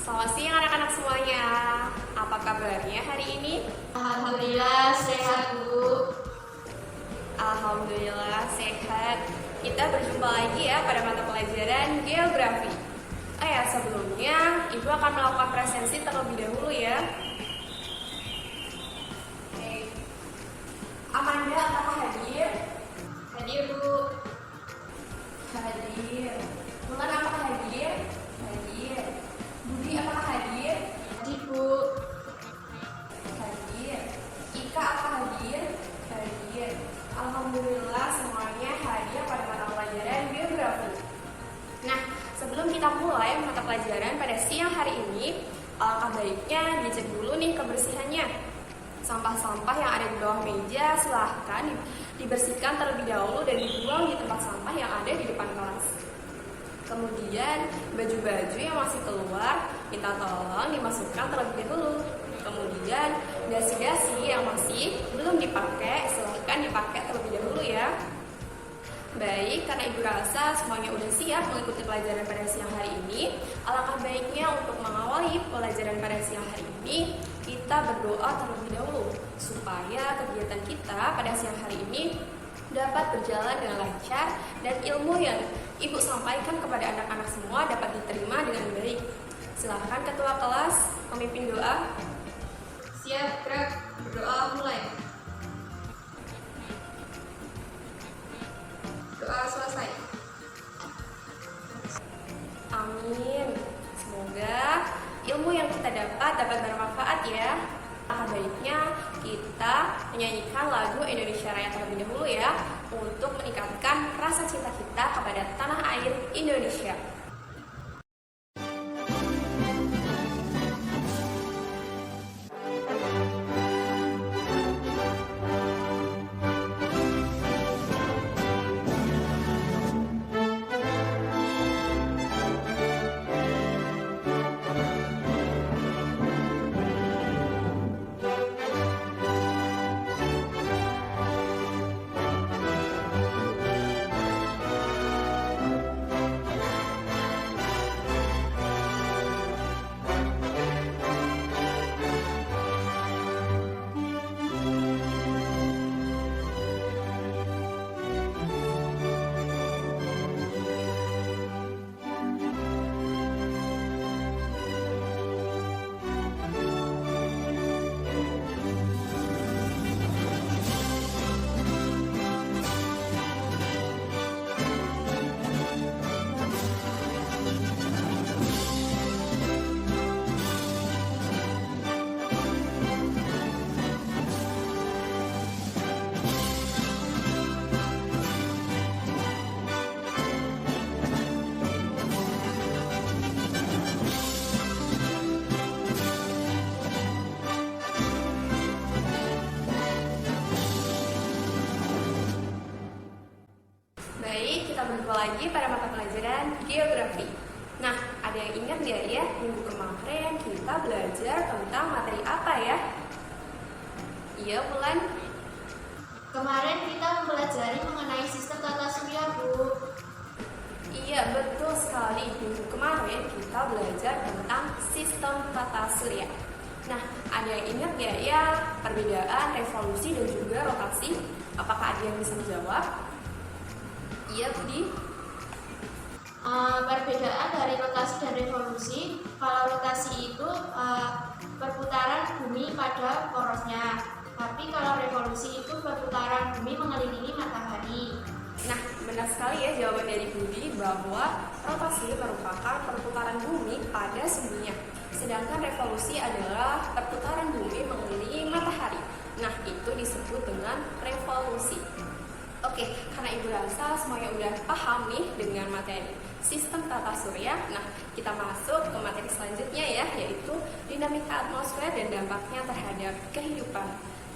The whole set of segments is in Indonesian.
Selamat siang anak-anak semuanya. Apa kabarnya hari ini? Alhamdulillah sehat, Bu. Alhamdulillah sehat. Kita berjumpa lagi ya pada mata pelajaran geografi. Sebelumnya Ibu akan melakukan presensi terlebih dahulu ya. Oke. Amanda apakah hadir? Hadir, Bu. Hadir. Mulan apakah hadir? Hadir. Budi apakah hadir? Hadir, Bu. Hadir. Ika apakah hadir? Hadir. Alhamdulillah semuanya hadir pada mata pelajaran geografi. Nah, sebelum kita mulai mata pelajaran pada siang hari ini, alangkah baiknya dicek dulu nih kebersihannya. Sampah-sampah yang ada di bawah meja silahkan dibersihkan terlebih dahulu dan dibuang di tempat sampah yang ada di depan kelas. Kemudian baju-baju yang masih keluar minta tolong dimasukkan terlebih dahulu. Kemudian dasi-dasi yang masih belum dipakai silahkan dipakai terlebih dahulu ya. Baik, karena Ibu rasa semuanya udah siap mengikuti pelajaran pada siang hari ini, alangkah baiknya untuk mengawali pelajaran pada siang hari ini, kita berdoa terlebih dahulu supaya kegiatan kita pada siang hari ini dapat berjalan dengan lancar dan ilmu yang Ibu sampaikan kepada anak-anak semua dapat diterima dengan baik. Silahkan Ketua Kelas memimpin doa. Siap, gerak. Berdoa mulai. Doa selesai. Amin. Semoga ilmu yang kita dapat bermanfaat ya. Alangkah baiknya kita menyanyikan lagu Indonesia Raya terlebih dahulu ya, untuk meningkatkan rasa cinta kita kepada tanah air Indonesia. Baik, kita berjumpa lagi pada mata pelajaran geografi. Nah, ada yang ingat nggak ya, minggu kemarin kita belajar tentang materi apa ya? Iya, Bulan? Kemarin kita mempelajari mengenai sistem tata surya, Bu. Iya, betul sekali. Minggu kemarin kita belajar tentang sistem tata surya. Nah, ada yang ingat nggak ya perbedaan revolusi dan juga rotasi? Apakah ada yang bisa menjawab? Iya, Budi. Perbedaan dari rotasi dan revolusi, kalau rotasi itu perputaran bumi pada porosnya, tapi kalau revolusi itu perputaran bumi mengelilingi matahari. Nah, benar sekali ya jawaban dari Budi bahwa rotasi merupakan perputaran bumi pada sumbunya, sedangkan revolusi adalah perputaran bumi mengelilingi matahari. Nah, itu disebut dengan revolusi. Oke, karena Ibu rasa semuanya udah paham nih dengan materi sistem tata surya. Nah, kita masuk ke materi selanjutnya ya, yaitu dinamika atmosfer dan dampaknya terhadap kehidupan.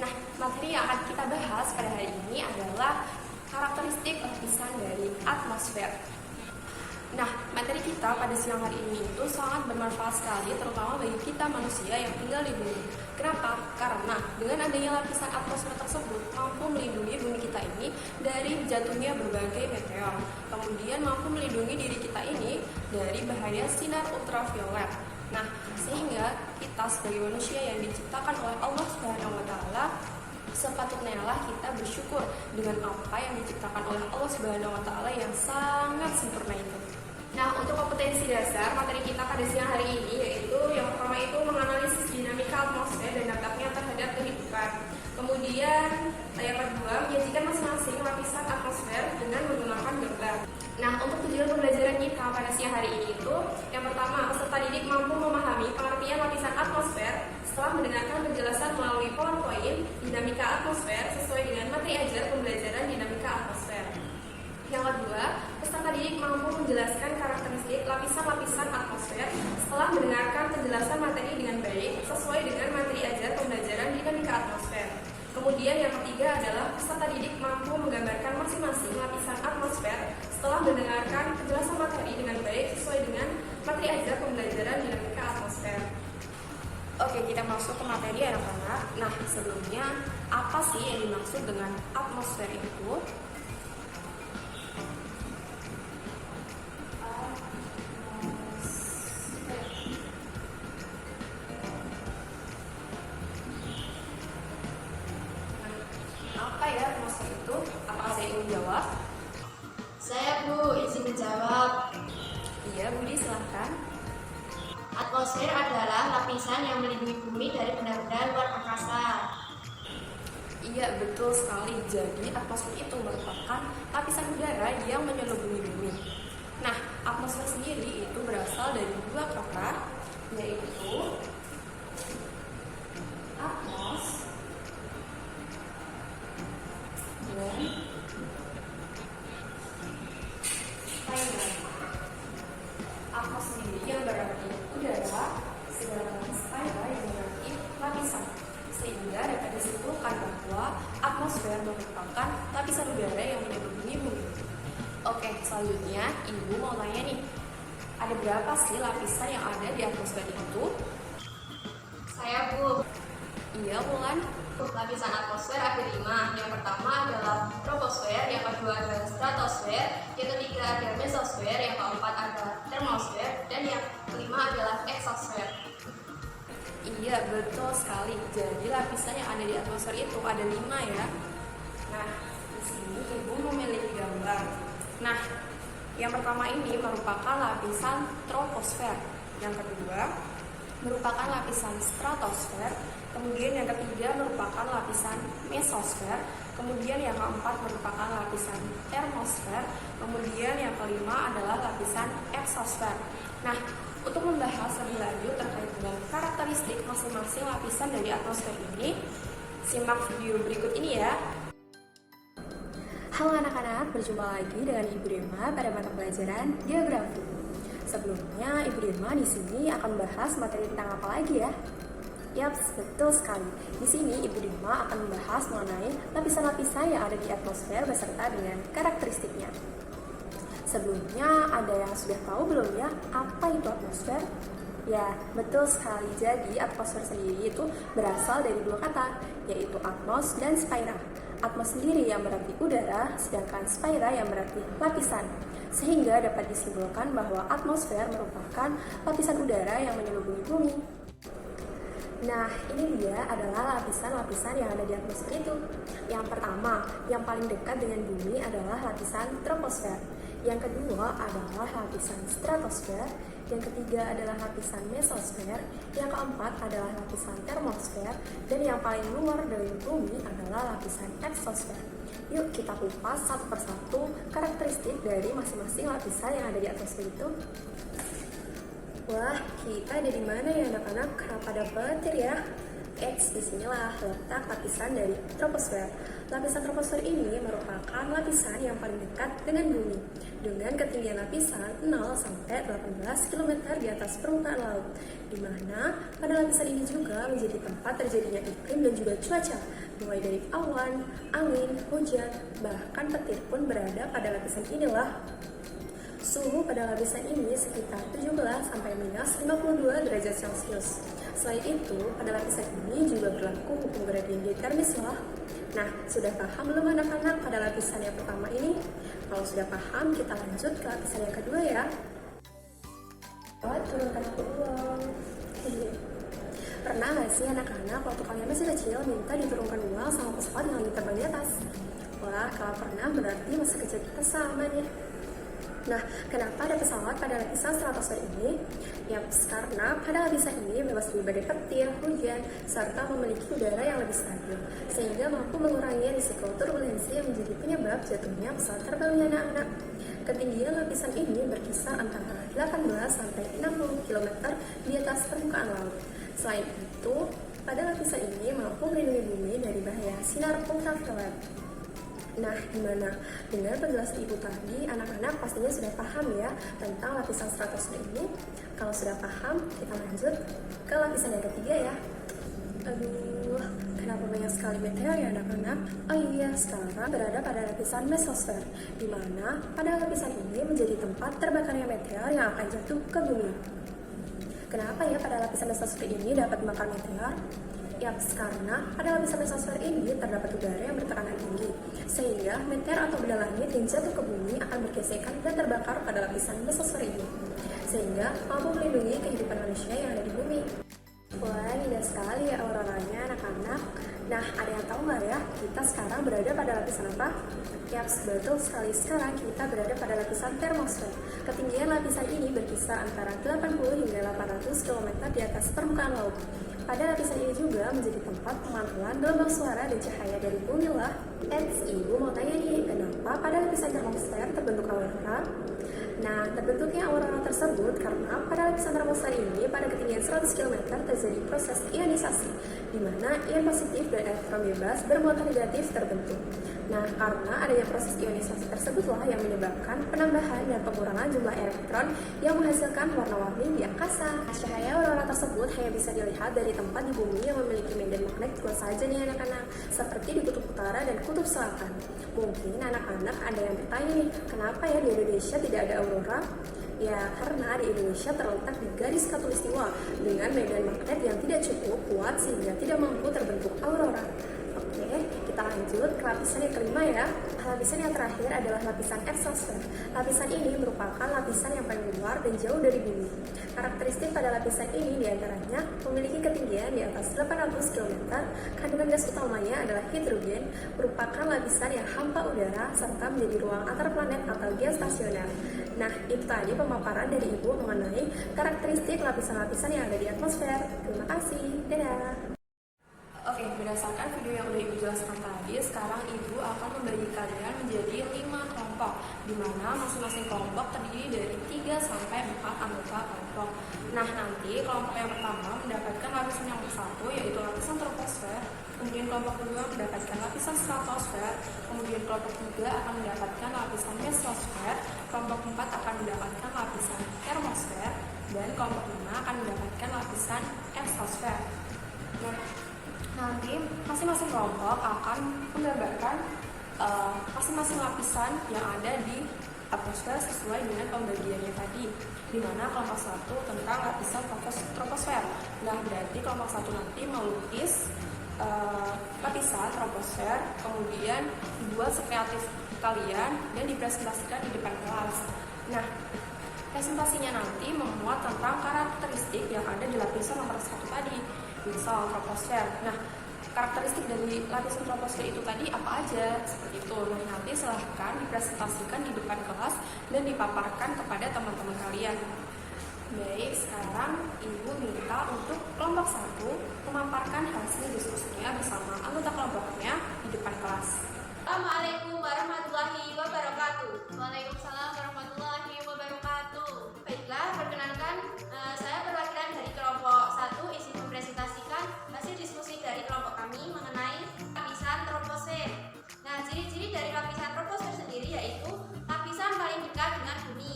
Nah, materi yang akan kita bahas pada hari ini adalah karakteristik lapisan dari atmosfer. Nah, materi kita pada siang hari ini itu sangat bermanfaat sekali, terutama bagi kita manusia yang tinggal di bumi. Kenapa? Karena dengan adanya lapisan atmosfer tersebut mampu melindungi bumi kita ini dari jatuhnya berbagai meteor. Kemudian mampu melindungi diri kita ini dari bahaya sinar ultraviolet. Nah, sehingga kita sebagai manusia yang diciptakan oleh Allah Subhanahu wa taala sepatutnya lah kita bersyukur dengan apa yang diciptakan oleh Allah Subhanahu wa taala yang sangat sempurna itu. Nah, untuk kompetensi dasar materi kita pada siang hari ini yaitu yang pertama itu menganalisis dinamika atmosfer dan dampaknya terhadap kehidupan. Kemudian yang kedua menyajikan masing-masing lapisan atmosfer dengan menggunakan gambar. Nah, untuk tujuan pembelajaran kita pada siang hari ini itu yang pertama peserta didik mampu memahami pengertian lapisan atmosfer setelah mendengarkan penjelasan melalui PowerPoint dinamika atmosfer sesuai dengan materi ajar pembelajaran dinamika atmosfer. Yang kedua, peserta didik mampu menjelaskan karakteristik lapisan-lapisan atmosfer setelah mendengarkan penjelasan materi dengan baik sesuai dengan materi ajar pembelajaran dinamika atmosfer. Kemudian yang ketiga adalah peserta didik mampu menggambarkan masing-masing lapisan atmosfer setelah mendengarkan penjelasan materi dengan baik sesuai dengan materi ajar pembelajaran dinamika atmosfer. Oke, kita masuk ke materi anak-anak. Nah, sebelumnya apa sih yang dimaksud dengan atmosfer itu? Apa ya atmosfer itu? Apakah saya ingin jawab? Saya Bu, izin menjawab. Iya, Budi silahkan. Atmosfer adalah lapisan yang melindungi bumi dari benda-benda luar angkasa. Iya, betul sekali. Jadi atmosfer itu merupakan lapisan udara yang menyelimuti bumi. Nah, atmosfer sendiri itu berasal dari dua kata, yaitu atmos dan spiral. Atmos sendiri yang berarti udara, sedangkan spiral yang berarti lapisan. Sehingga dapat disimpulkan bahwa atmosfer merupakan lapisan udara yang menyelimuti bumi. Oke, selanjutnya Ibu mau tanya nih, ada berapa sih lapisan yang ada di atmosfer itu? Saya Bu, Iya, Wulan. lapisan atmosfer ada 5. Yang pertama adalah troposfer, yang kedua adalah stratosfer, yang ketiga ada mesosfer, yang keempat ada termosfer, dan yang kelima adalah eksosfer. Iya, betul sekali. Jadi lapisan yang ada di atmosfer itu ada 5 ya. Nah, di sini Ibu memiliki gambar. Nah, yang pertama ini merupakan lapisan troposfer. Yang kedua merupakan lapisan stratosfer. Kemudian yang ketiga merupakan lapisan mesosfer. Kemudian yang keempat merupakan lapisan termosfer. Kemudian yang kelima adalah lapisan eksosfer. Nah, untuk membahas lebih lanjut terkait dengan karakteristik masing-masing lapisan dari atmosfer ini, simak video berikut ini ya. Halo anak-anak, berjumpa lagi dengan Ibu Rema pada mata pelajaran Geografi. Sebelumnya, Ibu Rema di sini akan membahas materi tentang apa lagi ya? Yaps, betul sekali. Di sini Ibu Rema akan membahas mengenai lapisan-lapisan yang ada di atmosfer beserta dengan karakteristiknya. Sebelumnya, ada yang sudah tahu belum ya apa itu atmosfer? Ya, betul sekali. Jadi, atmosfer sendiri itu berasal dari dua kata, yaitu atmos dan spira. Atmos sendiri yang berarti udara, sedangkan spira yang berarti lapisan. Sehingga dapat disimpulkan bahwa atmosfer merupakan lapisan udara yang menyelimuti bumi. Nah, ini dia adalah lapisan-lapisan yang ada di atmosfer itu. Yang pertama, yang paling dekat dengan bumi adalah lapisan troposfer. Yang kedua adalah lapisan stratosfer. Yang ketiga adalah lapisan mesosfer. Yang keempat adalah lapisan termosfer. Dan yang paling luar dari bumi adalah lapisan eksosfer. Yuk kita kupas satu persatu karakteristik dari masing-masing lapisan yang ada di atmosfer itu. Wah, kita ada di mana ya anak-anak? Kenapa ada petir ya? Disinilah letak lapisan dari troposfer. Lapisan troposfer ini merupakan lapisan yang paling dekat dengan bumi dengan ketinggian lapisan 0 sampai 18 km di atas permukaan laut, di mana pada lapisan ini juga menjadi tempat terjadinya iklim dan juga cuaca, mulai dari awan, angin, hujan, bahkan petir pun berada pada lapisan inilah. Suhu pada lapisan ini sekitar 17 sampai minus 52 derajat Celcius. Selain itu, pada lapisan ini juga berlaku hukum gradien determinis lah. Nah, sudah paham belum anak-anak pada lapisan yang pertama ini? Kalau sudah paham, kita lanjut ke lapisan yang kedua ya. turunkan aku uang. Pernah nggak sih anak-anak waktu kalian masih kecil minta diturunkan uang sama pesawat yang lagi terbang di atas? Wah, kalau pernah berarti masa kecil kita sama nih. Nah, kenapa ada pesawat pada lapisan stratosfer ini? Ya, karena pada lapisan ini bebas dari badai petir, hujan, serta memiliki udara yang lebih stabil, sehingga mampu mengurangi risiko turbulensi yang menjadi penyebab jatuhnya pesawat terbang di anak-anak. Ketinggian lapisan ini berkisar antara 18 sampai 60 km di atas permukaan laut. Selain itu, pada lapisan ini mampu melindungi bumi dari bahaya sinar ultraviolet. Nah, gimana? Dengan penjelasan ibu tadi, anak-anak pastinya sudah paham ya tentang lapisan stratosfer ini. Kalau sudah paham, kita lanjut ke lapisan yang ketiga ya. Aduh, kenapa banyak sekali meteor ya anak-anak? Oh iya, sekarang berada pada lapisan mesosfer, di mana pada lapisan ini menjadi tempat terbakarnya meteor yang akan jatuh ke bumi. Kenapa ya pada lapisan mesosfer ini dapat dimakan meteor? Yaps, karena pada lapisan mesosfer ini terdapat udara yang bertekanan tinggi, sehingga meteor atau benda langit yang jatuh ke bumi akan bergesekan dan terbakar pada lapisan mesosfer ini, sehingga mampu melindungi kehidupan manusia yang ada di bumi. Wah, indah sekali ya auroranya anak-anak. Nah, ada yang tahu nggak ya, kita sekarang berada pada lapisan apa? Yaps, betul sekali, sekarang kita berada pada lapisan termosfer. Ketinggian lapisan ini berkisar antara 80 hingga 800 km di atas permukaan laut. Pada lapisan ini juga menjadi tempat pemantauan gelombang suara dan cahaya dari bumi lah. Ibu mau tanya nih, kenapa pada lapisan termosfer terbentuk aurora? Nah, terbentuknya aurora tersebut karena pada lapisan termosfer ini pada ketinggian 100 km terjadi proses ionisasi, di mana ion positif dan elektron bebas bermuatan negatif terbentuk. Nah, karena adanya proses ionisasi tersebutlah yang menyebabkan penambahan dan pengurangan jumlah elektron yang menghasilkan warna-warni di angkasa. Cahaya aurora tersebut hanya bisa dilihat dari tempat di bumi yang memiliki medan magnet kuat saja nih anak-anak, seperti di kutub utara dan kutub selatan. Mungkin anak-anak ada yang bertanya nih, kenapa ya di Indonesia tidak ada aurora? Ya, karena di Indonesia terletak di garis khatulistiwa dengan medan magnet yang tidak cukup kuat sehingga tidak mampu terbentuk aurora. Oke, kita lanjut ke lapisan yang kelima ya. Lapisan yang terakhir adalah lapisan eksosfer. Lapisan ini merupakan lapisan yang paling luar dan jauh dari bumi. Karakteristik pada lapisan ini diantaranya memiliki ketinggian di atas 800 km, kandungan gas utamanya adalah hidrogen, merupakan lapisan yang hampa udara, serta menjadi ruang antar planet atau geostasioner. Nah, itu tadi pemaparan dari Ibu mengenai karakteristik lapisan-lapisan yang ada di atmosfer. Terima kasih. Dadah. Oke, berdasarkan video yang udah Ibu jelaskan tadi, sekarang Ibu akan membagi kalian menjadi 5 kelompok, di mana masing-masing kelompok terdiri dari 3 sampai 4 anggota kelompok. Nah, nanti kelompok yang pertama mendapatkan lapisan yang satu, yaitu lapisan troposfer, kemudian kelompok kedua mendapatkan lapisan stratosfer, kemudian kelompok 3 akan mendapatkan lapisan mesosfer, kelompok 4 akan mendapatkan lapisan termosfer, dan kelompok 5 akan mendapatkan lapisan eksosfer. Nah, nanti masing-masing kelompok akan menggambarkan masing-masing lapisan yang ada di atmosfer sesuai dengan pembagiannya tadi, di mana kelompok 1 tentang lapisan troposfer. Nah, berarti kelompok 1 nanti melukis lapisan troposfer, kemudian dibuat sekreatif kalian dan dipresentasikan di depan kelas. Nah, presentasinya nanti memuat tentang karakteristik yang ada di lapisan nomor 1 tadi, misal troposfer. Nah, karakteristik dari lapisan troposfer itu tadi apa aja? Seperti itu. Nah, nanti silahkan dipresentasikan di depan kelas dan dipaparkan kepada teman-teman kalian. Baik, sekarang Ibu minta untuk kelompok 1 memaparkan hasil diskusinya bersama anggota kelompoknya di depan kelas. Assalamualaikum warahmatullahi wabarakatuh. Waalaikumsalam warahmatullahi wabarakatuh. Baiklah, perkenalkan saya perwakilan dari kelompok 1 izin mempresentasikan hasil diskusi dari kelompok kami mengenai lapisan troposfer. Nah, ciri-ciri dari lapisan troposfer sendiri yaitu lapisan paling dekat dengan bumi.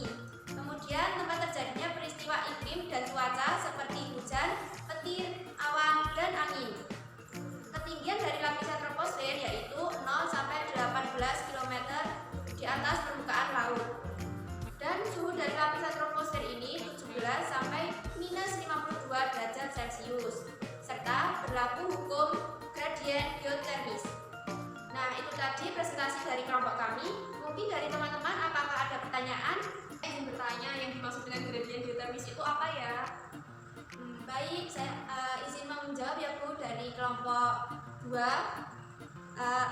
Kemudian tempat terjadinya peristiwa iklim dan cuaca seperti hujan, petir, awan, dan angin. Ketinggian dari lapisan troposfer yaitu 0 sampai 18 km di atas permukaan laut. Dan suhu dari lapisan troposfer ini 17 sampai minus 52 derajat Celcius, serta berlaku hukum gradien geotermis. Nah, itu tadi presentasi dari kelompok kami. Mungkin dari teman-teman apakah ada pertanyaan? bertanya yang dimaksud dengan gradien geotermis itu apa ya? Baik, saya izin menjawab ya Bu dari kelompok 2.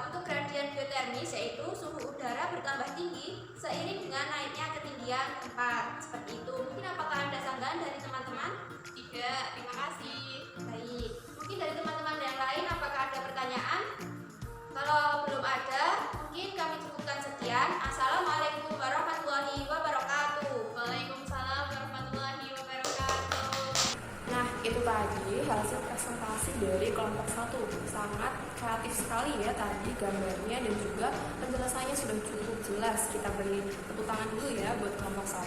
Untuk gradien geotermis yaitu suhu udara bertambah tinggi seiring dengan naiknya ketinggian tempat. Seperti itu. Mungkin apakah ada sanggahan dari teman-teman? Tidak, terima kasih. Baik. Mungkin dari teman-teman yang lain apakah ada pertanyaan? Kalau belum ada, mungkin kami cukupkan sekian. Assalamualaikum warahmatullahi wabarakatuh. Waalaikumsalam warahmatullahi wabarakatuh. Nah, itu tadi hasil presentasi dari kelompok 1. Sangat kreatif sekali ya tadi gambarnya dan juga penjelasannya sudah cukup jelas. Kita beri tepuk tangan dulu ya buat kelompok 1.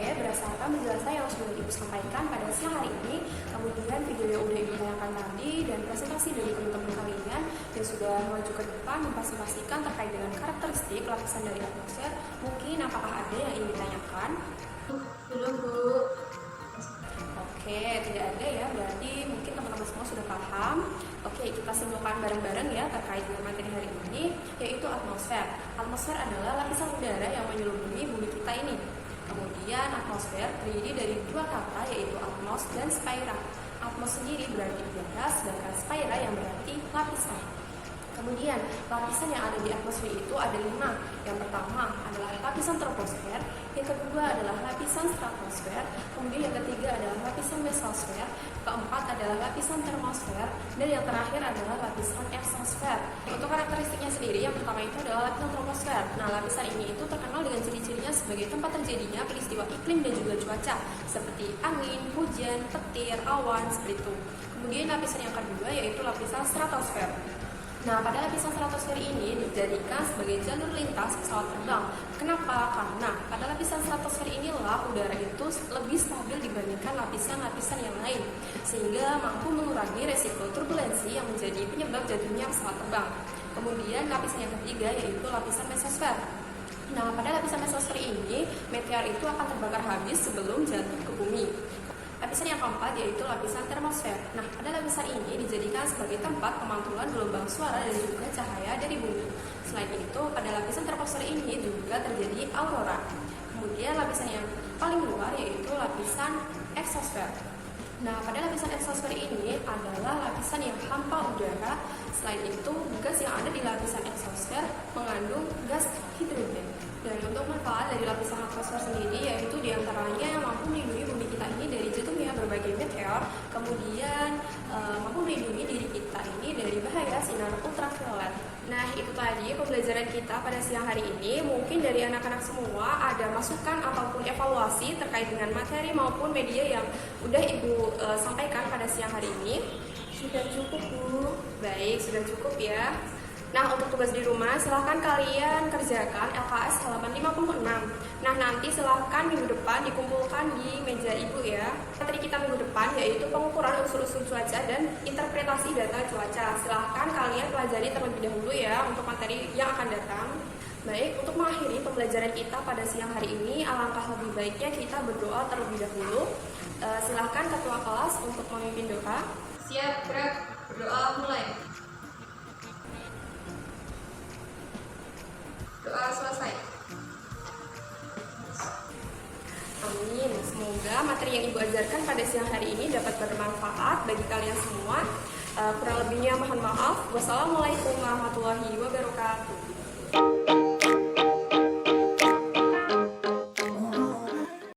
Oke, berdasarkan penjelasan yang sudah Ibu sampaikan pada siang hari ini, kemudian video yang udah Ibu tanyakan tadi dan presentasi dari teman-teman kalian yang sudah maju ke depan mempresentasikan terkait dengan karakteristik lapisan dari atmosfer, mungkin apakah ada yang ingin ditanyakan? Belum Bu. Oke, tidak ada ya, berarti mungkin teman-teman semua sudah paham. Oke, kita simpulkan bareng-bareng ya terkait dengan materi hari ini, yaitu atmosfer. Atmosfer adalah lapisan udara yang menyelimuti bumi kita ini. Kemudian atmosfer terdiri dari dua kata, yaitu atmos dan sphaera. Atmos sendiri berarti udara, sedangkan sphaera yang berarti lapisan. Kemudian lapisan yang ada di atmosfer itu ada 5. Yang pertama adalah lapisan troposfer, yang kedua adalah lapisan stratosfer, kemudian yang ketiga adalah lapisan mesosfer, keempat adalah lapisan termosfer, dan yang terakhir adalah lapisan eksosfer. Untuk karakteristiknya sendiri, yang pertama itu adalah lapisan troposfer. Nah, lapisan ini itu terkenal dengan ciri-cirinya sebagai tempat terjadinya peristiwa iklim dan juga cuaca, seperti angin, hujan, petir, awan, seperti itu. Kemudian lapisan yang kedua yaitu lapisan stratosfer. Nah, pada lapisan stratosfer ini dijadikan sebagai jalur lintas pesawat terbang. Kenapa? Karena pada lapisan stratosfer inilah udara itu lebih stabil dibandingkan lapisan-lapisan yang lain, sehingga mampu mengurangi resiko turbulensi yang menjadi penyebab jatuhnya pesawat terbang. Kemudian lapisan yang ketiga yaitu lapisan mesosfer. Nah, pada lapisan mesosfer ini, meteor itu akan terbakar habis sebelum jatuh ke bumi. Lapisan yang keempat yaitu lapisan termosfer. Nah, pada lapisan ini dijadikan sebagai tempat pemantulan gelombang suara dan juga cahaya dari bumi. Selain itu, pada lapisan termosfer ini juga terjadi aurora. Kemudian lapisan yang paling luar yaitu lapisan eksosfer. Nah, pada lapisan eksosfer ini adalah lapisan yang hampa udara. Selain itu, gas yang ada di lapisan eksosfer mengandung gas hidrogen. Dan untuk manfaat dari lapisan atmosfer sendiri yaitu diantaranya mampu melindungi bumi kita ini dari jatuhnya berbagai meteor, kemudian mampu melindungi diri kita ini dari bahaya sinar ultraviolet. Nah, itu tadi pembelajaran kita pada siang hari ini. Mungkin dari anak-anak semua ada masukan ataupun evaluasi terkait dengan materi maupun media yang udah Ibu sampaikan pada siang hari ini. Sudah cukup Bu. Baik, sudah cukup ya. Nah, untuk tugas di rumah, silahkan kalian kerjakan LKS halaman 56. Nah, nanti silahkan minggu depan dikumpulkan di meja Ibu ya. Materi kita minggu depan yaitu pengukuran unsur-unsur cuaca dan interpretasi data cuaca. Silahkan kalian pelajari terlebih dahulu ya untuk materi yang akan datang. Baik, untuk mengakhiri pembelajaran kita pada siang hari ini, alangkah lebih baiknya kita berdoa terlebih dahulu. Silahkan ketua kelas untuk memimpin doa. Siap, gerak, berdoa mulai. Doa selesai. Amin. Semoga materi yang Ibu ajarkan pada siang hari ini dapat bermanfaat bagi kalian semua. Kurang lebihnya mohon maaf. Wassalamualaikum warahmatullahi wabarakatuh.